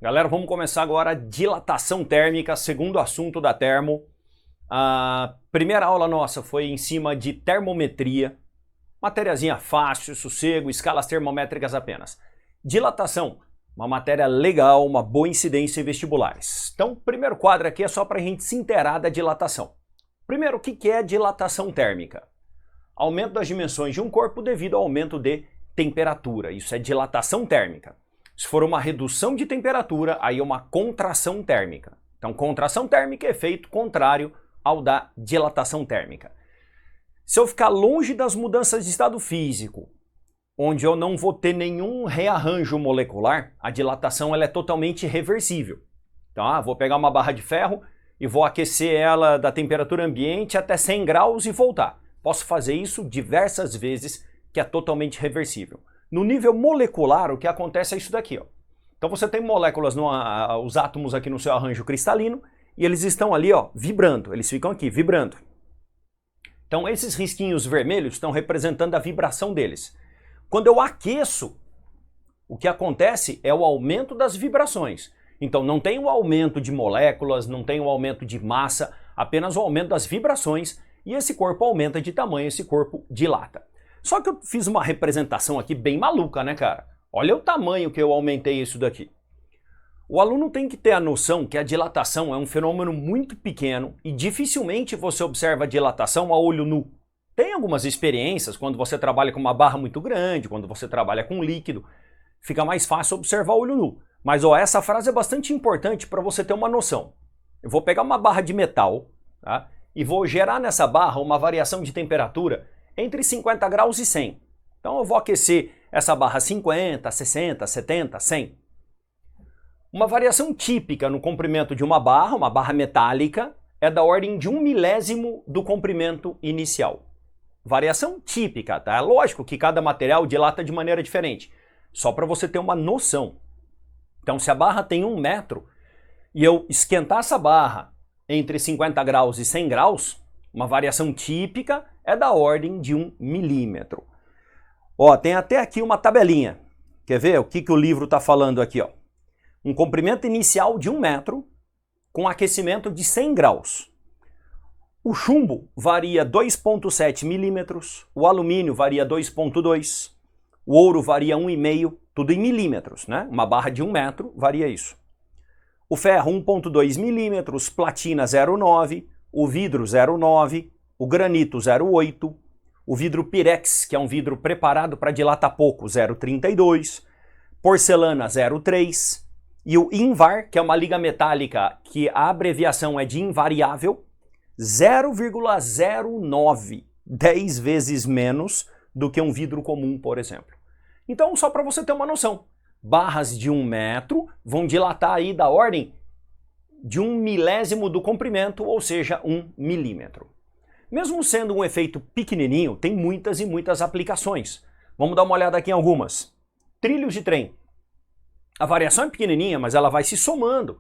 Galera, vamos começar agora a dilatação térmica, segundo assunto da termo. A primeira aula nossa foi em cima de termometria, matériazinha fácil, sossego, escalas termométricas apenas. Dilatação, uma matéria legal, uma boa incidência em vestibulares. Então, o primeiro quadro aqui é só para a gente se inteirar da dilatação. Primeiro, o que é dilatação térmica? Aumento das dimensões de um corpo devido ao aumento de temperatura. Isso é dilatação térmica. Se for uma redução de temperatura, aí é uma contração térmica. Então, contração térmica é efeito contrário ao da dilatação térmica. Se eu ficar longe das mudanças de estado físico, onde eu não vou ter nenhum rearranjo molecular, a dilatação ela é totalmente reversível. Então, vou pegar uma barra de ferro e vou aquecer ela da temperatura ambiente até 100 graus e voltar. Posso fazer isso diversas vezes, que é totalmente reversível. No nível molecular, o que acontece é isso daqui, ó. Então você tem moléculas, os átomos aqui no seu arranjo cristalino, e eles estão ali, ó, vibrando. Eles ficam aqui, vibrando. Então esses risquinhos vermelhos estão representando a vibração deles. Quando eu aqueço, o que acontece é o aumento das vibrações. Então não tem o aumento de moléculas, não tem o aumento de massa, apenas o aumento das vibrações, e esse corpo aumenta de tamanho, esse corpo dilata. Só que eu fiz uma representação aqui bem maluca, né, cara? Olha o tamanho que eu aumentei isso daqui. O aluno tem que ter a noção que a dilatação é um fenômeno muito pequeno e dificilmente você observa a dilatação a olho nu. Tem algumas experiências, quando você trabalha com uma barra muito grande, quando você trabalha com líquido, fica mais fácil observar a olho nu. Mas essa frase é bastante importante para você ter uma noção. Eu vou pegar uma barra de metal, tá? E vou gerar nessa barra uma variação de temperatura entre 50 graus e 100. Então eu vou aquecer essa barra 50, 60, 70, 100. Uma variação típica no comprimento de uma barra metálica, é da ordem de 1 milésimo do comprimento inicial. Variação típica, tá? É lógico que cada material dilata de maneira diferente, só para você ter uma noção. Então se a barra tem 1 metro e eu esquentar essa barra entre 50 graus e 100 graus, uma variação típica é da ordem de 1 milímetro. Ó, tem até aqui uma tabelinha. Quer ver o que o livro está falando aqui? Ó? Um comprimento inicial de 1 metro com aquecimento de 100 graus. O chumbo varia 2,7 milímetros, o alumínio varia 2,2, o ouro varia 1,5, tudo em milímetros, né? Uma barra de 1 metro varia isso. O ferro 1,2 milímetros, platina 0,9, o vidro 0,9, o granito 0,8, o vidro pirex, que é um vidro preparado para dilatar pouco, 0,32, porcelana 0,3 e o invar, que é uma liga metálica que a abreviação é de invariável, 0,09, 10 vezes menos do que um vidro comum, por exemplo. Então, só para você ter uma noção, barras de 1 metro vão dilatar aí da ordem de 1 milésimo do comprimento, ou seja, 1 milímetro. Mesmo sendo um efeito pequenininho, tem muitas e muitas aplicações. Vamos dar uma olhada aqui em algumas. Trilhos de trem. A variação é pequenininha, mas ela vai se somando.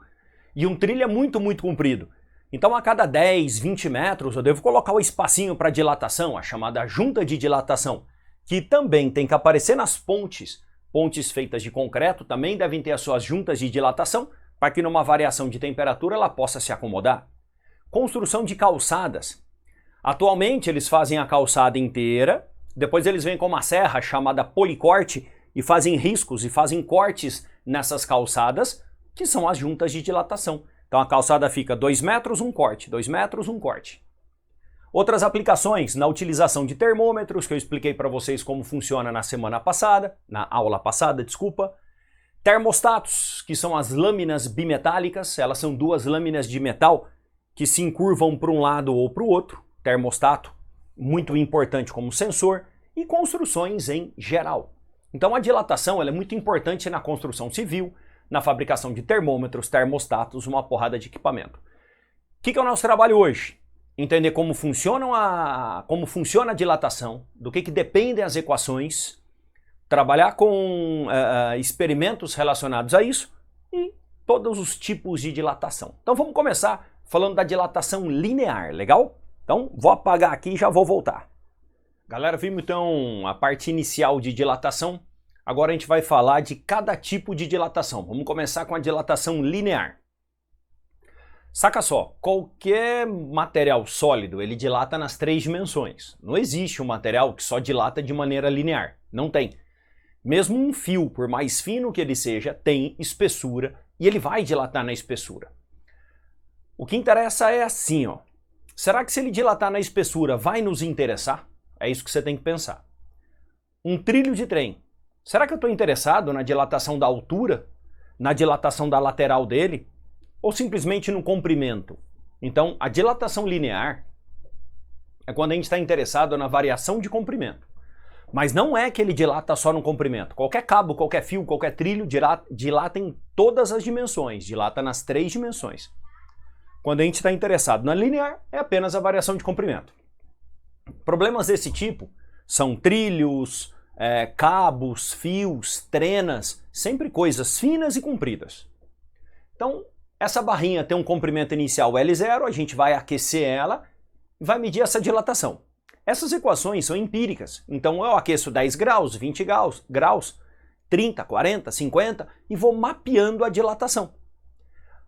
E um trilho é muito, muito comprido. Então a cada 10, 20 metros eu devo colocar o espacinho para dilatação, a chamada junta de dilatação, que também tem que aparecer nas pontes. Pontes feitas de concreto também devem ter as suas juntas de dilatação, para que numa variação de temperatura ela possa se acomodar. Construção de calçadas. Atualmente eles fazem a calçada inteira, depois eles vêm com uma serra chamada policorte e fazem riscos e fazem cortes nessas calçadas, que são as juntas de dilatação. Então a calçada fica 2 metros, um corte, 2 metros, um corte. Outras aplicações na utilização de termômetros, que eu expliquei para vocês como funciona na aula passada, desculpa. Termostatos, que são as lâminas bimetálicas, elas são 2 lâminas de metal que se encurvam para um lado ou para o outro. Termostato, muito importante como sensor, e construções em geral. Então a dilatação ela é muito importante na construção civil, na fabricação de termômetros, termostatos, uma porrada de equipamento. O que é o nosso trabalho hoje? Entender como funciona a dilatação, do que dependem as equações, trabalhar com experimentos relacionados a isso e todos os tipos de dilatação. Então vamos começar falando da dilatação linear, legal? Então vou apagar aqui e já vou voltar. Galera, vimos então a parte inicial de dilatação. Agora a gente vai falar de cada tipo de dilatação. Vamos começar com a dilatação linear. Saca só, qualquer material sólido, ele dilata nas 3 dimensões. Não existe um material que só dilata de maneira linear. Não tem. Mesmo um fio, por mais fino que ele seja, tem espessura e ele vai dilatar na espessura. O que interessa é assim, ó. Será que se ele dilatar na espessura vai nos interessar? É isso que você tem que pensar. Um trilho de trem. Será que eu estou interessado na dilatação da altura? Na dilatação da lateral dele? Ou simplesmente no comprimento? Então, a dilatação linear é quando a gente está interessado na variação de comprimento. Mas não é que ele dilata só no comprimento. Qualquer cabo, qualquer fio, qualquer trilho dilata em todas as dimensões, dilata nas 3 dimensões. Quando a gente está interessado na linear, é apenas a variação de comprimento. Problemas desse tipo são trilhos, cabos, fios, trenas, sempre coisas finas e compridas. Então, essa barrinha tem um comprimento inicial L0, a gente vai aquecer ela e vai medir essa dilatação. Essas equações são empíricas, então eu aqueço 10 graus, 20 graus, 30, 40, 50 e vou mapeando a dilatação.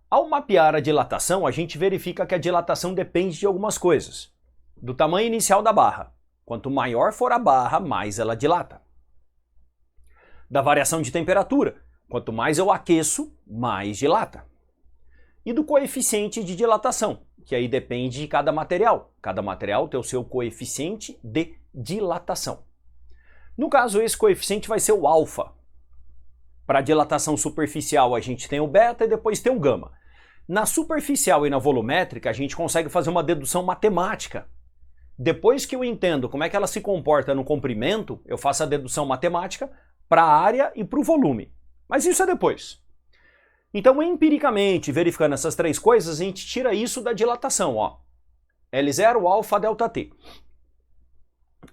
Ao mapear a dilatação, a gente verifica que a dilatação depende de algumas coisas. Do tamanho inicial da barra. Quanto maior for a barra, mais ela dilata. Da variação de temperatura. Quanto mais eu aqueço, mais dilata. E do coeficiente de dilatação, que aí depende de cada material. Cada material tem o seu coeficiente de dilatação. No caso, esse coeficiente vai ser o alfa. Para dilatação superficial, a gente tem o beta e depois tem o gama. Na superficial e na volumétrica, a gente consegue fazer uma dedução matemática. Depois que eu entendo como é que ela se comporta no comprimento, eu faço a dedução matemática para a área e para o volume. Mas isso é depois. Então, empiricamente, verificando essas 3 coisas, a gente tira isso da dilatação, ó. L0, alfa, delta T.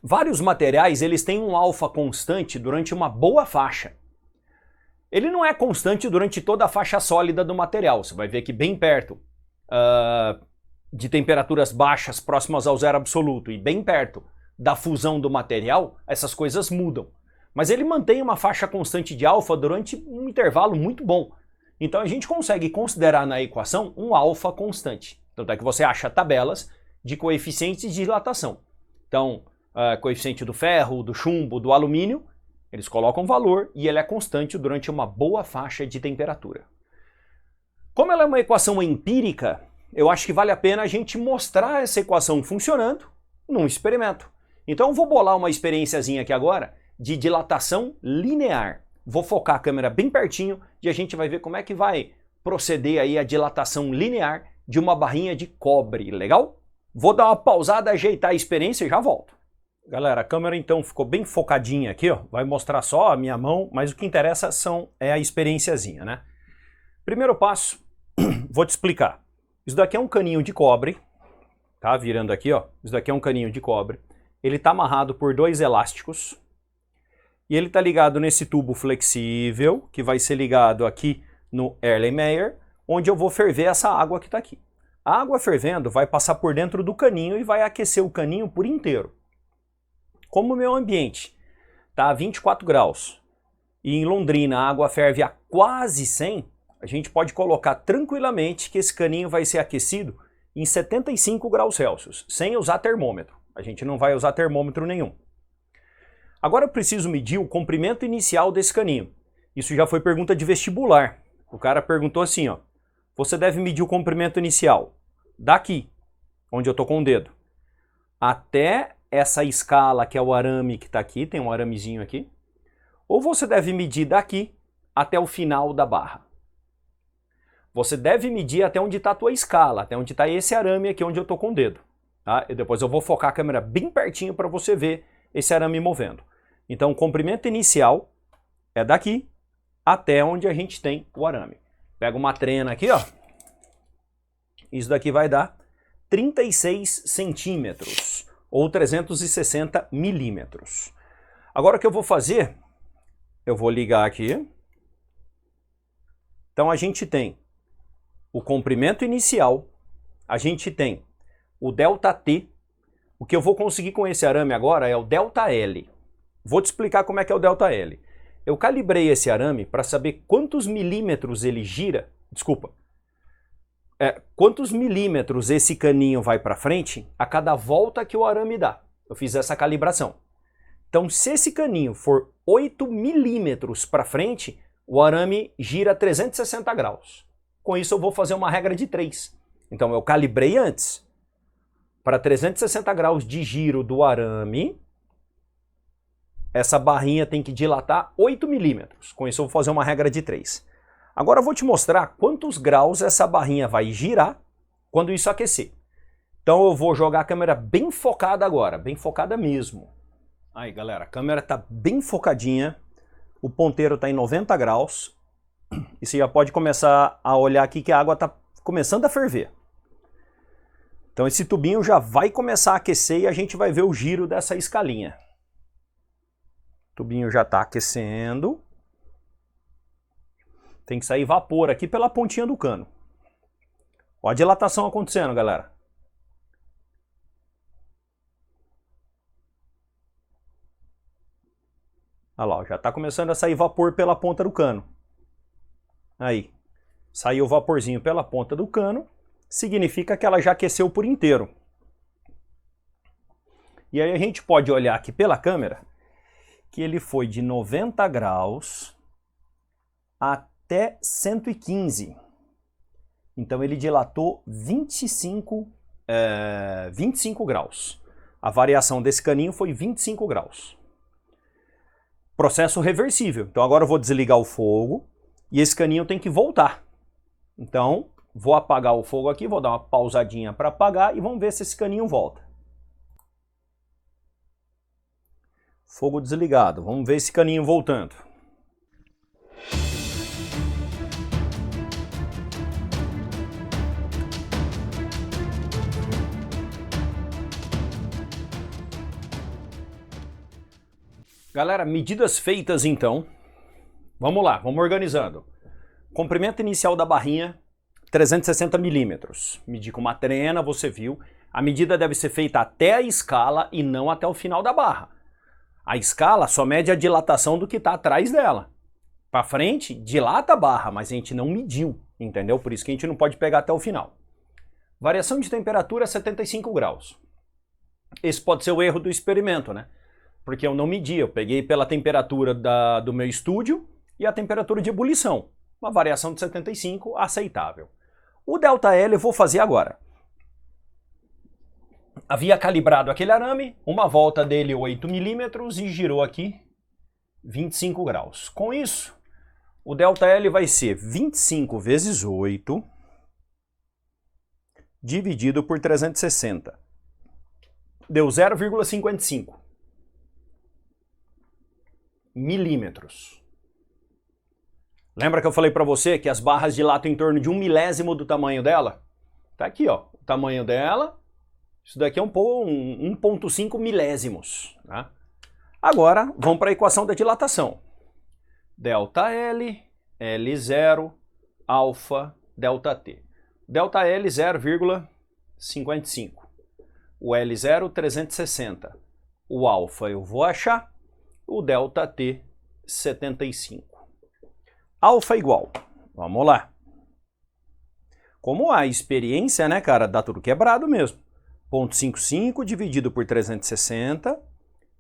Vários materiais, eles têm um alfa constante durante uma boa faixa. Ele não é constante durante toda a faixa sólida do material. Você vai ver que bem perto de temperaturas baixas próximas ao zero absoluto e bem perto da fusão do material, essas coisas mudam. Mas ele mantém uma faixa constante de alfa durante um intervalo muito bom. Então a gente consegue considerar na equação um alfa constante. Tanto é que você acha tabelas de coeficientes de dilatação. Então, coeficiente do ferro, do chumbo, do alumínio, eles colocam valor e ele é constante durante uma boa faixa de temperatura. Como ela é uma equação empírica, eu acho que vale a pena a gente mostrar essa equação funcionando num experimento. Então eu vou bolar uma experiênciazinha aqui agora de dilatação linear. Vou focar a câmera bem pertinho e a gente vai ver como é que vai proceder aí a dilatação linear de uma barrinha de cobre, legal? Vou dar uma pausada, ajeitar a experiência e já volto. Galera, a câmera então ficou bem focadinha aqui, ó. Vai mostrar só a minha mão, mas o que interessa é a experiênciazinha, né? Primeiro passo, vou te explicar. Isso daqui é um caninho de cobre, tá? Virando aqui, ó. Isso daqui é um caninho de cobre. Ele tá amarrado por 2 elásticos. E ele tá ligado nesse tubo flexível, que vai ser ligado aqui no Erlenmeyer, onde eu vou ferver essa água que tá aqui. A água fervendo vai passar por dentro do caninho e vai aquecer o caninho por inteiro. Como o meu ambiente tá a 24 graus e em Londrina a água ferve a quase 100, a gente pode colocar tranquilamente que esse caninho vai ser aquecido em 75 graus Celsius, sem usar termômetro. A gente não vai usar termômetro nenhum. Agora eu preciso medir o comprimento inicial desse caninho. Isso já foi pergunta de vestibular. O cara perguntou assim, ó. Você deve medir o comprimento inicial daqui, onde eu estou com o dedo, até essa escala que é o arame que está aqui, tem um aramezinho aqui, ou você deve medir daqui até o final da barra. Você deve medir até onde está a tua escala, até onde está esse arame aqui onde eu estou com o dedo. Tá? E depois eu vou focar a câmera bem pertinho para você ver esse arame movendo. Então o comprimento inicial é daqui até onde a gente tem o arame. Pega uma trena aqui, ó. Isso daqui vai dar 36 centímetros ou 360 milímetros. Agora o que eu vou fazer, eu vou ligar aqui. Então a gente tem o comprimento inicial, a gente tem o ΔT. O que eu vou conseguir com esse arame agora é o ΔL. Vou te explicar como é que é o ΔL. Eu calibrei esse arame para saber quantos milímetros ele gira, quantos milímetros esse caninho vai para frente a cada volta que o arame dá. Eu fiz essa calibração. Então, se esse caninho for 8 milímetros para frente, o arame gira 360 graus. Com isso, eu vou fazer uma regra de 3. Então, eu calibrei antes. Para 360 graus de giro do arame, essa barrinha tem que dilatar 8 milímetros. Com isso, eu vou fazer uma regra de 3. Agora, eu vou te mostrar quantos graus essa barrinha vai girar quando isso aquecer. Então, eu vou jogar a câmera bem focada agora, bem focada mesmo. Aí, galera, a câmera está bem focadinha, o ponteiro está em 90 graus, e você já pode começar a olhar aqui que a água está começando a ferver. Então esse tubinho já vai começar a aquecer e a gente vai ver o giro dessa escalinha. O tubinho já está aquecendo. Tem que sair vapor aqui pela pontinha do cano. Olha a dilatação acontecendo, galera. Olha lá, já está começando a sair vapor pela ponta do cano. Aí, saiu o vaporzinho pela ponta do cano, significa que ela já aqueceu por inteiro. E aí a gente pode olhar aqui pela câmera que ele foi de 90 graus até 115. Então ele dilatou 25 graus. A variação desse caninho foi 25 graus. Processo reversível. Então agora eu vou desligar o fogo e esse caninho tem que voltar. Então vou apagar o fogo aqui, vou dar uma pausadinha para apagar e vamos ver se esse caninho volta. Fogo desligado. Vamos ver esse caninho voltando. Galera, medidas feitas então. Vamos lá, vamos organizando. Comprimento inicial da barrinha, 360 milímetros. Medi com uma trena, você viu. A medida deve ser feita até a escala e não até o final da barra. A escala só mede a dilatação do que está atrás dela. Para frente, dilata a barra, mas a gente não mediu, entendeu? Por isso que a gente não pode pegar até o final. Variação de temperatura 75 graus. Esse pode ser o erro do experimento, né? Porque eu não medi, eu peguei pela temperatura do meu estúdio e a temperatura de ebulição. Uma variação de 75, aceitável. O ΔL eu vou fazer agora. Havia calibrado aquele arame, uma volta dele 8 milímetros e girou aqui 25 graus. Com isso, o ΔL vai ser 25 vezes 8 dividido por 360. Deu 0,55 milímetros. Lembra que eu falei para você que as barras dilatam em torno de 1 milésimo do tamanho dela? Tá aqui, ó, o tamanho dela. Isso daqui é 1,5 milésimos. Tá? Agora, vamos para a equação da dilatação. ΔL, L0, alfa, ΔT. ΔL 0,55. O L0, 360. O alfa eu vou achar. O ΔT, 75. Alfa igual. Vamos lá. Como a experiência, né, cara, dá tudo quebrado mesmo. 0,55 dividido por 360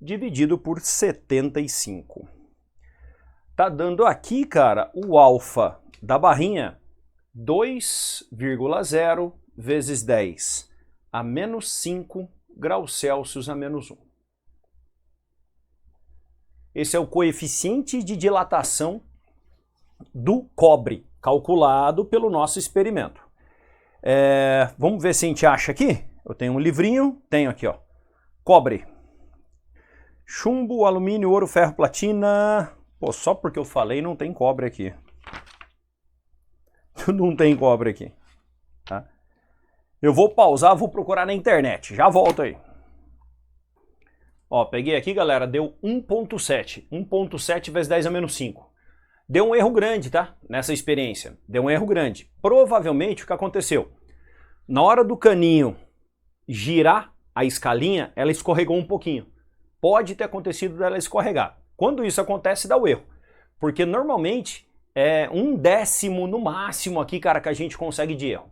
dividido por 75. Tá dando aqui, cara, o alfa da barrinha 2,0 vezes 10 a menos 5 graus Celsius a menos 1. Esse é o coeficiente de dilatação do cobre, calculado pelo nosso experimento. Vamos ver se a gente acha aqui. Eu tenho um livrinho, tenho aqui, ó. Cobre. Chumbo, alumínio, ouro, ferro, platina. Pô, só porque eu falei não tem cobre aqui. Não tem cobre aqui. Tá? Eu vou pausar, vou procurar na internet. Já volto aí. Ó, peguei aqui, galera, deu 1,7. 1,7 vezes 10 a menos 5. Deu um erro grande, tá? Nessa experiência. Deu um erro grande. Provavelmente o que aconteceu? Na hora do caninho girar a escalinha, ela escorregou um pouquinho. Pode ter acontecido dela escorregar. Quando isso acontece, dá o erro. porque normalmente é 1/10 no máximo aqui, cara, que a gente consegue de erro.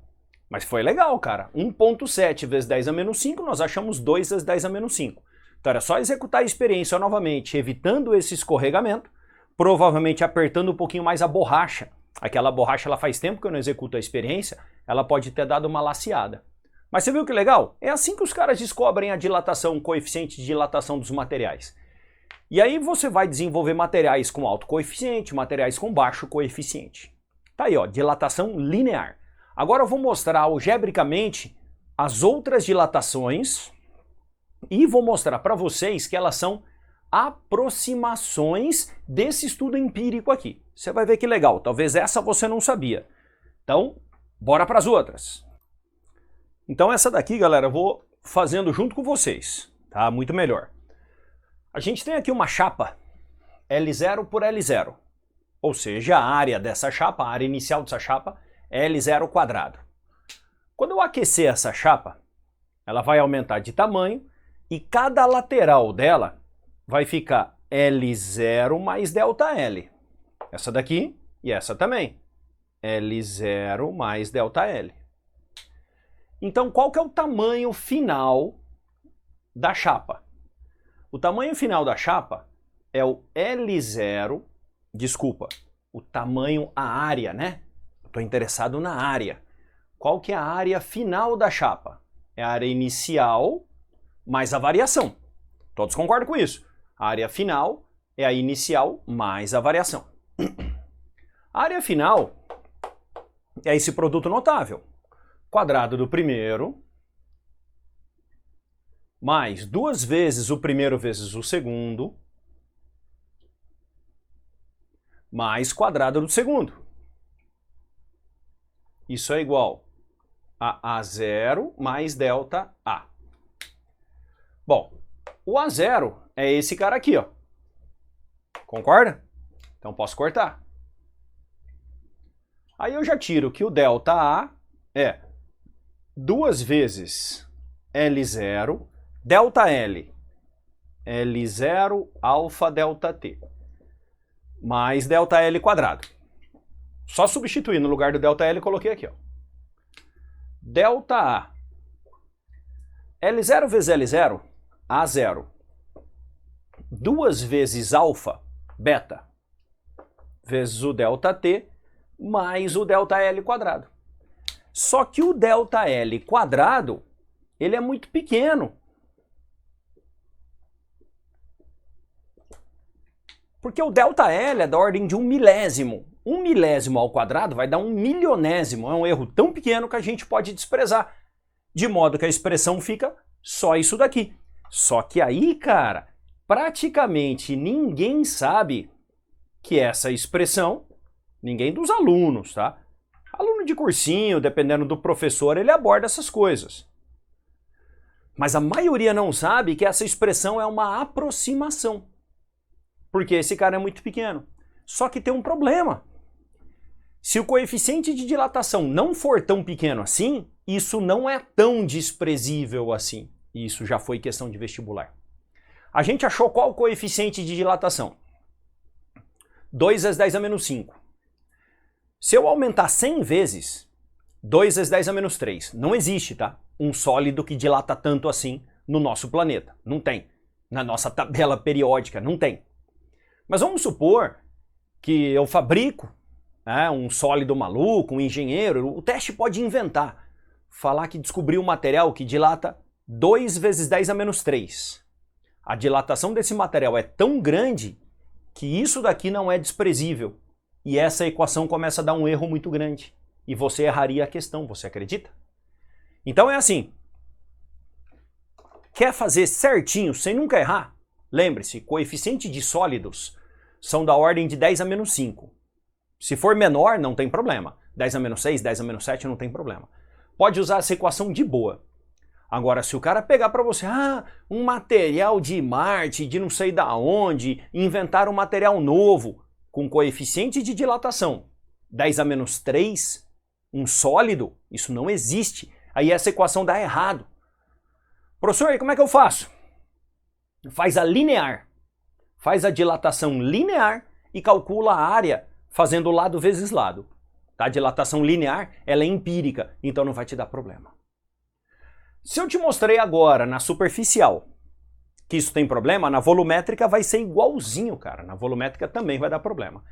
Mas foi legal, cara. 1.7 vezes 10 a menos 5, nós achamos 2 vezes 10 a menos 5. Então era só executar a experiência novamente, evitando esse escorregamento, provavelmente apertando um pouquinho mais a borracha. Aquela borracha, ela faz tempo que eu não executo a experiência, ela pode ter dado uma laceada. Mas você viu que legal? É assim que os caras descobrem a dilatação, o coeficiente de dilatação dos materiais. E aí você vai desenvolver materiais com alto coeficiente, materiais com baixo coeficiente. Tá aí, ó, dilatação linear. Agora eu vou mostrar algebricamente as outras dilatações e vou mostrar para vocês que elas são aproximações desse estudo empírico aqui. Você vai ver que legal, talvez essa você não sabia. Então, bora para as outras. Então essa daqui, galera, eu vou fazendo junto com vocês, tá? Muito melhor. A gente tem aqui uma chapa L0 por L0, ou seja, a área dessa chapa, a área inicial dessa chapa é L0 quadrado. Quando eu aquecer essa chapa, ela vai aumentar de tamanho e cada lateral dela vai ficar L0 mais ΔL. Essa daqui e essa também. L0 mais ΔL. Então, qual que é o tamanho final da chapa? O tamanho final da chapa é o L0, desculpa, o tamanho, a área, né? Estou interessado na área. Qual que é a área final da chapa? É a área inicial mais a variação. Todos concordam com isso? A área final é a inicial mais a variação. A área final é esse produto notável. Quadrado do primeiro mais 2 vezes o primeiro vezes o segundo mais quadrado do segundo. Isso é igual a A0 mais ΔA. Bom, o A0 é esse cara aqui, ó. Concorda? Então posso cortar. Aí eu já tiro que o ΔA é 2 vezes L0, ΔL, L0 alfa ΔT, mais ΔL quadrado. Só substituir no lugar do ΔL, coloquei aqui, ó. ΔA. L0 vezes L0, A0. 2 vezes alfa, beta, vezes o ΔT, mais o ΔL quadrado. Só que o ΔL quadrado, ele é muito pequeno. Porque o ΔL é da ordem de 1 milésimo. 1 milésimo ao quadrado vai dar 1 milionésimo. É um erro tão pequeno que a gente pode desprezar. De modo que a expressão fica só isso daqui. Só que aí, cara, praticamente ninguém sabe que essa expressão, ninguém dos alunos, tá? Aluno de cursinho, dependendo do professor, ele aborda essas coisas. Mas a maioria não sabe que essa expressão é uma aproximação. Porque esse cara é muito pequeno. Só que tem um problema. Se o coeficiente de dilatação não for tão pequeno assim, isso não é tão desprezível assim. Isso já foi questão de vestibular. A gente achou qual o coeficiente de dilatação? 2 vezes 10 a menos 5. Se eu aumentar 100 vezes, 2 vezes 10 a menos 3. Não existe, tá? Um sólido que dilata tanto assim no nosso planeta. Não tem. Na nossa tabela periódica, não tem. Mas vamos supor que eu fabrico um sólido maluco, um engenheiro, o teste pode inventar. Falar que descobriu um material que dilata 2 vezes 10 a menos 3. A dilatação desse material é tão grande que isso daqui não é desprezível. E essa equação começa a dar um erro muito grande. E você erraria a questão, você acredita? Então é assim. Quer fazer certinho, sem nunca errar? Lembre-se, coeficiente de sólidos são da ordem de 10 a menos 5. Se for menor, não tem problema. 10 a menos 6, 10 a menos 7, não tem problema. Pode usar essa equação de boa. Agora, se o cara pegar para você, um material de Marte, de não sei da onde, inventar um material novo, com coeficiente de dilatação 10 a menos 3, um sólido, isso não existe. Aí essa equação dá errado. Professor, e como é que eu faço? Faz a linear. Faz a dilatação linear e calcula a área fazendo lado vezes lado. A dilatação linear, ela é empírica, então não vai te dar problema. Se eu te mostrei agora na superficial que isso tem problema, na volumétrica vai ser igualzinho, cara. Na volumétrica também vai dar problema.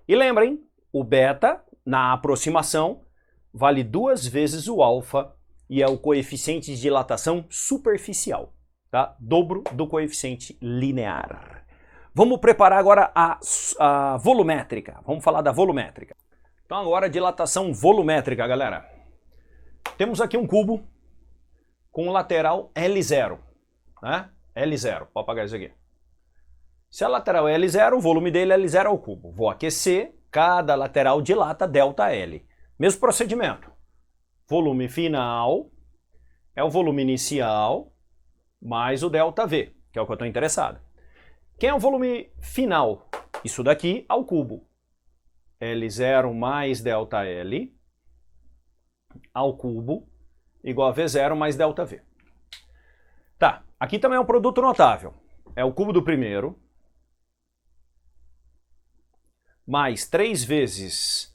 E lembrem, o beta, na aproximação, vale 2 vezes o alfa e é o coeficiente de dilatação superficial, tá? Dobro do coeficiente linear. Vamos preparar agora a volumétrica. Vamos falar da volumétrica. Então agora dilatação volumétrica, galera. Temos aqui um cubo com lateral L0, né? L0, pode apagar isso aqui. Se a lateral é L0, o volume dele é L0 ao cubo. Vou aquecer, cada lateral dilata ΔL. Mesmo procedimento. Volume final é o volume inicial mais o ΔV, que é o que eu estou interessado. Quem é o volume final? Isso daqui ao cubo. L0 mais ΔL ao cubo igual a V0 mais ΔV. Tá, aqui também é um produto notável. É o cubo do primeiro mais 3 vezes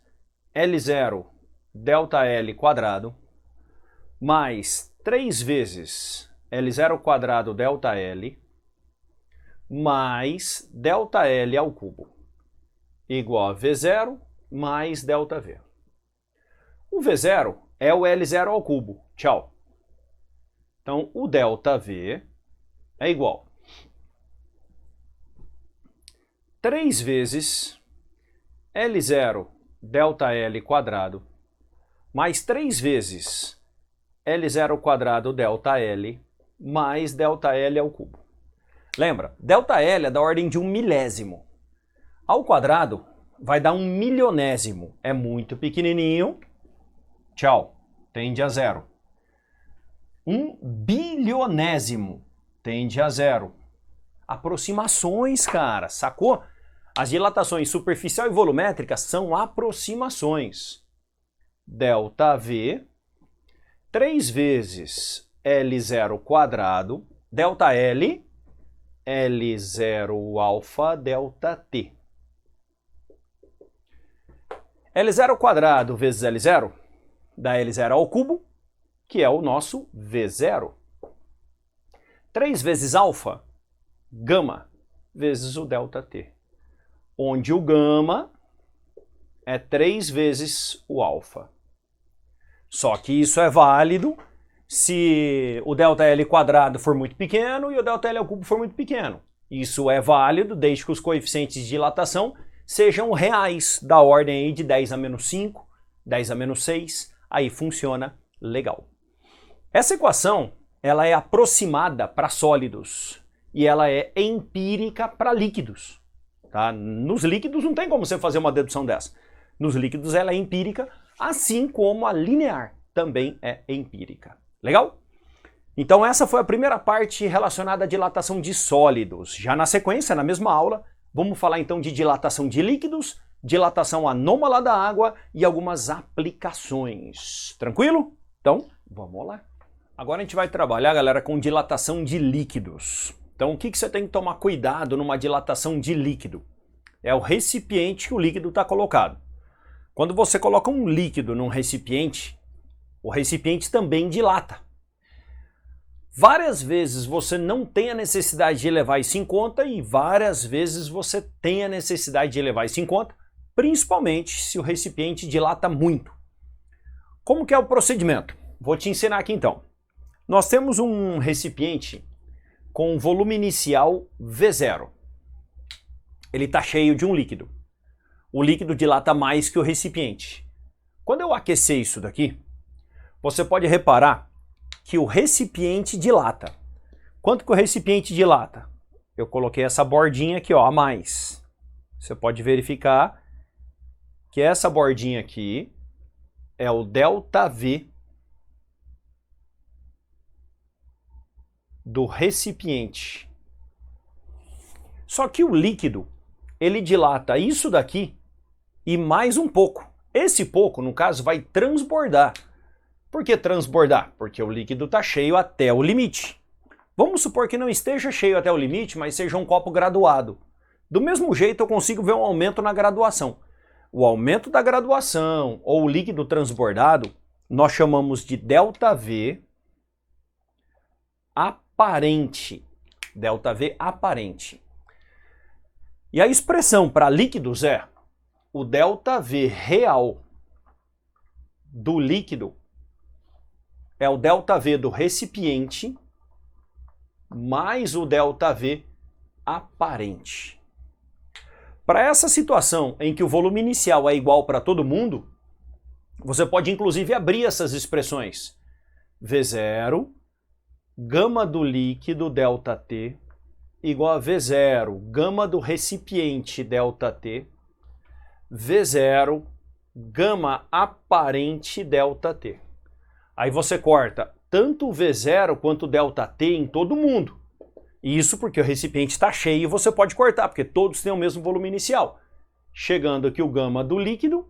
L0 ΔL quadrado mais 3 vezes L0 quadrado ΔL mais ΔL ao cubo igual a V0 mais ΔV. O V0 é o L0 ao cubo. Tchau. Então, o ΔV é igual 3 vezes L0 ΔL quadrado mais 3 vezes L0 quadrado ΔL mais ΔL ao cubo. Lembra, ΔL é da ordem de 1 milésimo. Ao quadrado vai dar 1 milionésimo. É muito pequenininho. Tchau. Tende a zero. 1 bilionésimo. Tende a zero. Aproximações, cara. Sacou? As dilatações superficial e volumétrica são aproximações. ΔV, 3 vezes L0 quadrado, ΔL, L0 alfa, ΔT. L0 quadrado vezes L0 dá L0 ao cubo, que é o nosso V0. 3 vezes alfa, gama, vezes o ΔT. Onde o gama é 3 vezes o alfa. Só que isso é válido se o ΔL quadrado for muito pequeno e o ΔL ao cubo for muito pequeno. Isso é válido desde que os coeficientes de dilatação sejam reais, da ordem aí de 10 a menos 5, 10 a menos 6, aí funciona legal. Essa equação, ela é aproximada para sólidos e ela é empírica para líquidos. Tá? Nos líquidos não tem como você fazer uma dedução dessa. Nos líquidos ela é empírica, assim como a linear também é empírica. Legal? Então essa foi a primeira parte relacionada à dilatação de sólidos. Já na sequência, na mesma aula, vamos falar então de dilatação de líquidos, dilatação anômala da água e algumas aplicações. Tranquilo? Então, vamos lá. Agora a gente vai trabalhar, galera, com dilatação de líquidos. Então o que você tem que tomar cuidado numa dilatação de líquido? É o recipiente que o líquido está colocado. Quando você coloca um líquido num recipiente, o recipiente também dilata. Várias vezes você não tem a necessidade de levar isso em conta e várias vezes você tem a necessidade de levar isso em conta, principalmente se o recipiente dilata muito. Como que é o procedimento? Vou te ensinar aqui então. Nós temos um recipiente com volume inicial V0. Ele está cheio de um líquido. O líquido dilata mais que o recipiente. Quando eu aquecer isso daqui, você pode reparar que o recipiente dilata. Quanto que o recipiente dilata? Eu coloquei essa bordinha aqui, ó, a mais. Você pode verificar que essa bordinha aqui é o ΔV do recipiente. Só que o líquido, ele dilata isso daqui e mais um pouco. Esse pouco, no caso, vai transbordar. Por que transbordar? Porque o líquido está cheio até o limite. Vamos supor que não esteja cheio até o limite, mas seja um copo graduado. Do mesmo jeito, eu consigo ver um aumento na graduação. O aumento da graduação ou o líquido transbordado, nós chamamos de ΔV aparente. ΔV aparente. E a expressão para líquidos é o ΔV real do líquido é o ΔV do recipiente mais o ΔV aparente. Para essa situação em que o volume inicial é igual para todo mundo, você pode inclusive abrir essas expressões. V0, gama do líquido ΔT, igual a V0, gama do recipiente ΔT, V0, gama aparente ΔT. Aí você corta tanto o V0 quanto o ΔT em todo mundo. Isso porque o recipiente está cheio e você pode cortar, porque todos têm o mesmo volume inicial. Chegando aqui o gama do líquido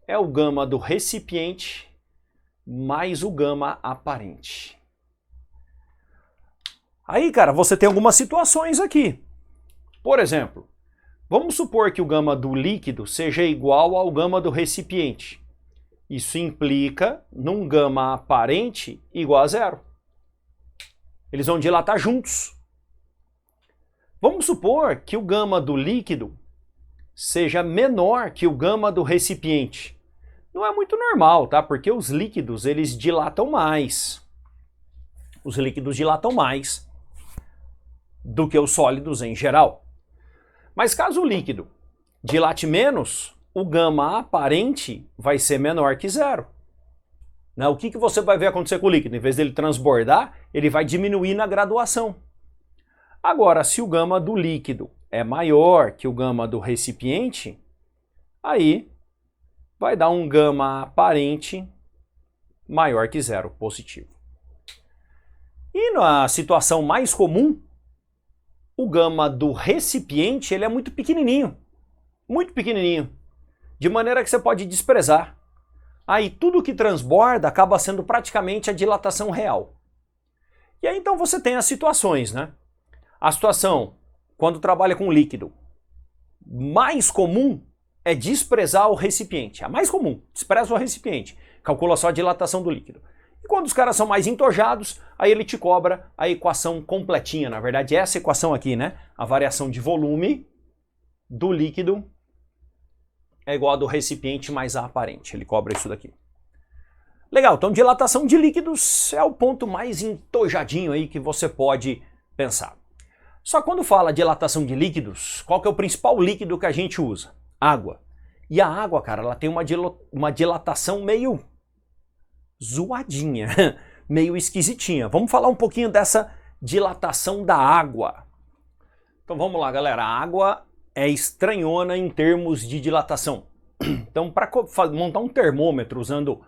é o gama do recipiente mais o gama aparente. Aí, cara, você tem algumas situações aqui. Por exemplo, vamos supor que o gama do líquido seja igual ao gama do recipiente. Isso implica num gama aparente igual a zero. Eles vão dilatar juntos. Vamos supor que o gama do líquido seja menor que o gama do recipiente. Não é muito normal, tá? Porque os líquidos, eles dilatam mais. Os líquidos dilatam mais do que os sólidos em geral. Mas caso o líquido dilate menos, o gama aparente vai ser menor que zero. Né? O que você vai ver acontecer com o líquido? Em vez dele transbordar, ele vai diminuir na graduação. Agora, se o gama do líquido é maior que o gama do recipiente, aí vai dar um gama aparente maior que zero, positivo. E na situação mais comum, o gama do recipiente ele é muito pequenininho, de maneira que você pode desprezar. Aí tudo que transborda acaba sendo praticamente a dilatação real. E aí então você tem as situações, né? A situação, quando trabalha com líquido, mais comum é desprezar o recipiente. A mais comum, despreza o recipiente, calcula só a dilatação do líquido. E quando os caras são mais entojados, aí ele te cobra a equação completinha. Na verdade, essa equação aqui, né? A variação de volume do líquido é igual a do recipiente mais a aparente. Ele cobra isso daqui. Legal, então dilatação de líquidos é o ponto mais entojadinho aí que você pode pensar. Só quando fala dilatação de líquidos, qual que é o principal líquido que a gente usa? Água. E a água, cara, ela tem uma dilatação meio zoadinha, meio esquisitinha. Vamos falar um pouquinho dessa dilatação da água. Então vamos lá, galera. A água é estranhona em termos de dilatação. Então, para montar um termômetro usando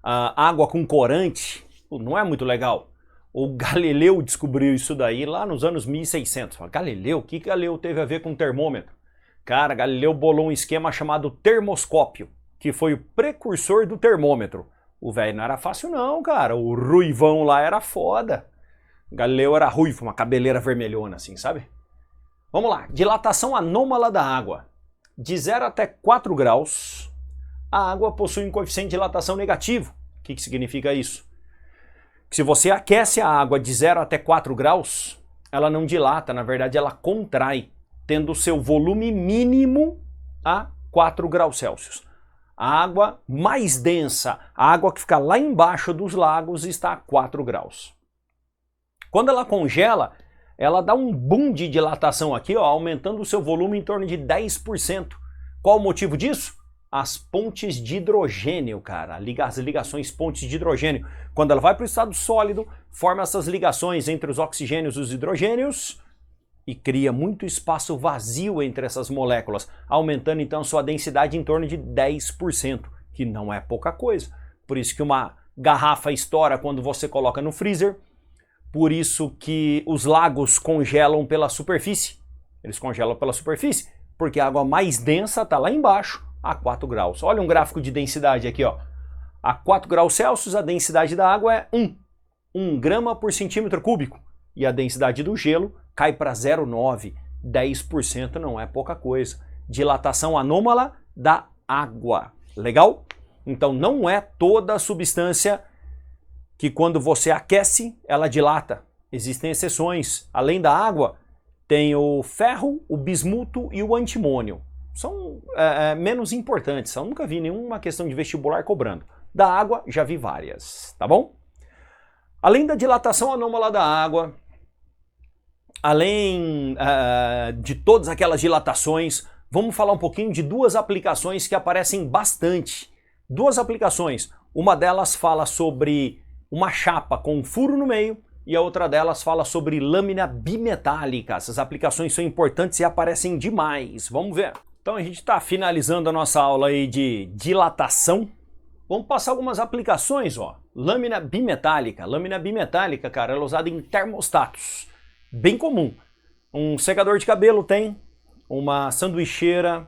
água com corante, não é muito legal. O Galileu descobriu isso daí lá nos anos 1600. Galileu? O que Galileu teve a ver com termômetro? Cara, Galileu bolou um esquema chamado termoscópio, que foi o precursor do termômetro. O velho não era fácil não, cara. O ruivão lá era foda. Galileu era ruivo, uma cabeleira vermelhona assim, sabe? Vamos lá. Dilatação anômala da água. De 0 até 4 graus, a água possui um coeficiente de dilatação negativo. O que significa isso? Que se você aquece a água de 0 até 4 graus, ela não dilata, na verdade ela contrai, tendo o seu volume mínimo a 4 graus Celsius. A água mais densa, a água que fica lá embaixo dos lagos, está a 4 graus. Quando ela congela, ela dá um boom de dilatação aqui, ó, aumentando o seu volume em torno de 10%. Qual o motivo disso? As pontes de hidrogênio, cara, as ligações pontes de hidrogênio. Quando ela vai para o estado sólido, forma essas ligações entre os oxigênios e os hidrogênios e cria muito espaço vazio entre essas moléculas, aumentando então sua densidade em torno de 10%, que não é pouca coisa. Por isso que uma garrafa estoura quando você coloca no freezer, por isso que os lagos congelam pela superfície. Eles congelam pela superfície, porque a água mais densa está lá embaixo, a 4 graus. Olha um gráfico de densidade aqui, ó. A 4 graus Celsius, a densidade da água é 1 grama por centímetro cúbico. E a densidade do gelo cai para 0,9. 10% não é pouca coisa. Dilatação anômala da água. Legal? Então não é toda a substância que quando você aquece, ela dilata. Existem exceções. Além da água, tem o ferro, o bismuto e o antimônio. São menos importantes. Eu nunca vi nenhuma questão de vestibular cobrando. Da água, já vi várias. Tá bom? Além da dilatação anômala da água, além de todas aquelas dilatações, vamos falar um pouquinho de duas aplicações que aparecem bastante. Duas aplicações. Uma delas fala sobre uma chapa com um furo no meio e a outra delas fala sobre lâmina bimetálica. Essas aplicações são importantes e aparecem demais. Vamos ver. Então a gente está finalizando a nossa aula aí de dilatação. Vamos passar algumas aplicações, ó. Lâmina bimetálica. Lâmina bimetálica, cara, ela é usada em termostatos. Bem comum. Um secador de cabelo tem, uma sanduicheira,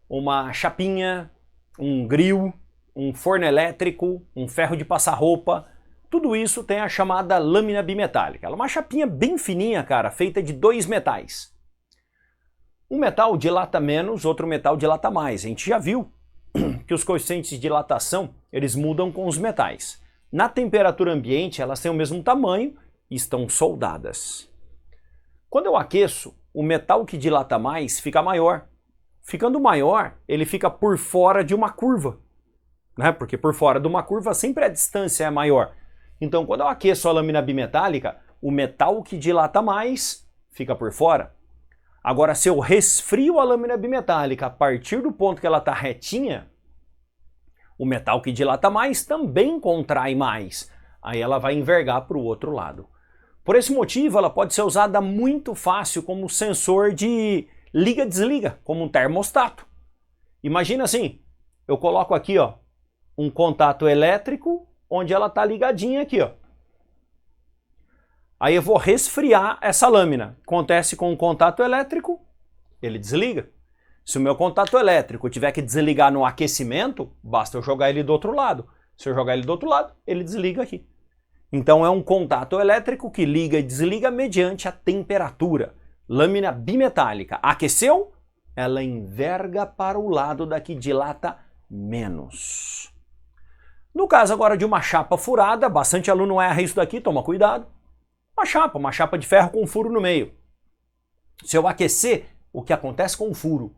uma chapinha, um grill, um forno elétrico, um ferro de passar roupa. Tudo isso tem a chamada lâmina bimetálica. Ela é uma chapinha bem fininha, cara, feita de dois metais. Um metal dilata menos, outro metal dilata mais. A gente já viu que os coeficientes de dilatação, eles mudam com os metais. Na temperatura ambiente, elas têm o mesmo tamanho e estão soldadas. Quando eu aqueço, o metal que dilata mais fica maior. Ficando maior, ele fica por fora de uma curva, né? Porque por fora de uma curva sempre a distância é maior. Então, quando eu aqueço a lâmina bimetálica, o metal que dilata mais fica por fora. Agora, se eu resfrio a lâmina bimetálica a partir do ponto que ela está retinha, o metal que dilata mais também contrai mais. Aí ela vai envergar para o outro lado. Por esse motivo, ela pode ser usada muito fácil como sensor de liga-desliga, como um termostato. Imagina assim, eu coloco aqui, ó, um contato elétrico, onde ela está ligadinha aqui, ó. Aí eu vou resfriar essa lâmina. Acontece com o contato elétrico, ele desliga. Se o meu contato elétrico tiver que desligar no aquecimento, basta eu jogar ele do outro lado. Se eu jogar ele do outro lado, ele desliga aqui. Então é um contato elétrico que liga e desliga mediante a temperatura. Lâmina bimetálica. Aqueceu, ela enverga para o lado da que dilata menos. No caso agora de uma chapa furada, bastante aluno erra isso daqui, toma cuidado. Uma chapa de ferro com um furo no meio. Se eu aquecer, o que acontece com o furo?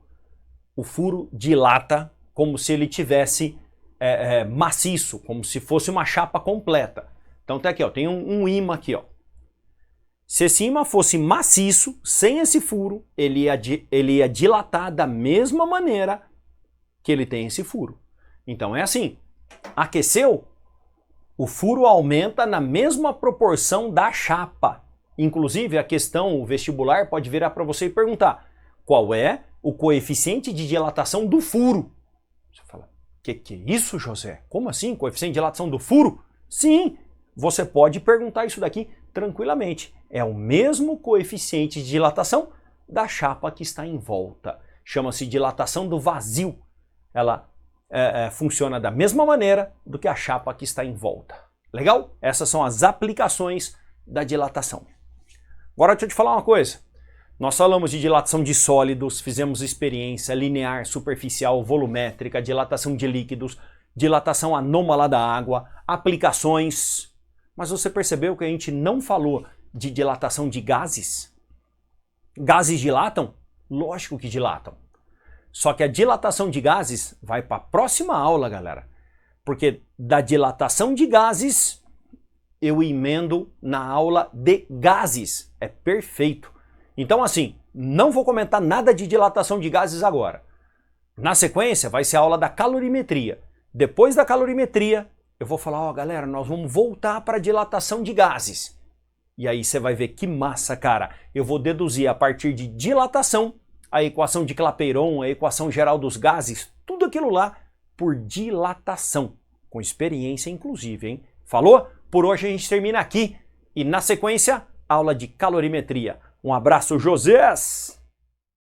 O furo dilata como se ele tivesse maciço, como se fosse uma chapa completa. Então tá aqui, ó, tem um ímã aqui, ó. Se esse ímã fosse maciço, sem esse furo, ele ia dilatar da mesma maneira que ele tem esse furo. Então é assim, aqueceu, o furo aumenta na mesma proporção da chapa. Inclusive, a questão, o vestibular pode virar para você e perguntar qual é o coeficiente de dilatação do furo. Você fala, que é isso, José? Como assim, coeficiente de dilatação do furo? Sim, você pode perguntar isso daqui tranquilamente. É o mesmo coeficiente de dilatação da chapa que está em volta. Chama-se dilatação do vazio. Ela funciona da mesma maneira do que a chapa que está em volta. Legal? Essas são as aplicações da dilatação. Agora deixa eu te falar uma coisa. Nós falamos de dilatação de sólidos, fizemos experiência linear, superficial, volumétrica, dilatação de líquidos, dilatação anômala da água, aplicações. Mas você percebeu que a gente não falou de dilatação de gases? Gases dilatam? Lógico que dilatam. Só que a dilatação de gases vai para a próxima aula, galera. Porque da dilatação de gases, eu emendo na aula de gases. É perfeito. Então, assim, não vou comentar nada de dilatação de gases agora. Na sequência, vai ser a aula da calorimetria. Depois da calorimetria, eu vou falar, ó, galera, nós vamos voltar para a dilatação de gases. E aí você vai ver que massa, cara. Eu vou deduzir a partir de dilatação, a equação de Clapeyron, a equação geral dos gases, tudo aquilo lá por dilatação, com experiência inclusive, hein? Falou? Por hoje a gente termina aqui e na sequência, aula de calorimetria. Um abraço, Josés!